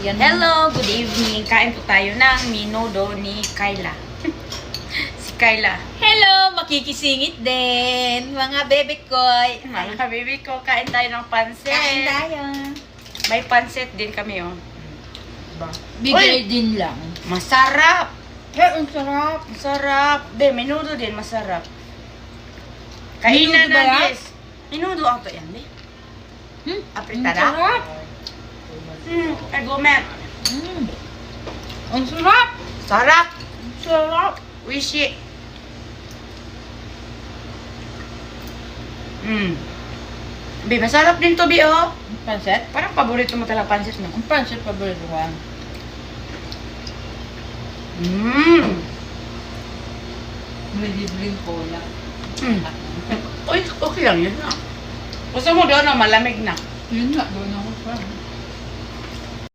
Yan. Hello, good evening. Kain po tayo ng minudo ni Kyla. Si Kyla. Hello, makikisingit din. Mga bebe ko. Mga bebe ko, kain tayo ng pansit. Kain tayo. May pansit din kami, oh. Bigay din lang. Masarap. Ang sarap. Masarap. Be, minudo din, masarap. Kainan Minudo ba na, yan? guys. Minudo ako yan, be. Ang Apritada. sarap. Argument. Ang sarap. Sarap. Ang sarap. Wishi. Be, masarap din to, be, oh. Ang pansit? Parang paborito mo talaga pansit, no? Ang pansit paborito ko. May libreng cola. Uy, okay lang yun, ah. Gusto mo doon, no? Malamig na. Yun nga, doon ako pa.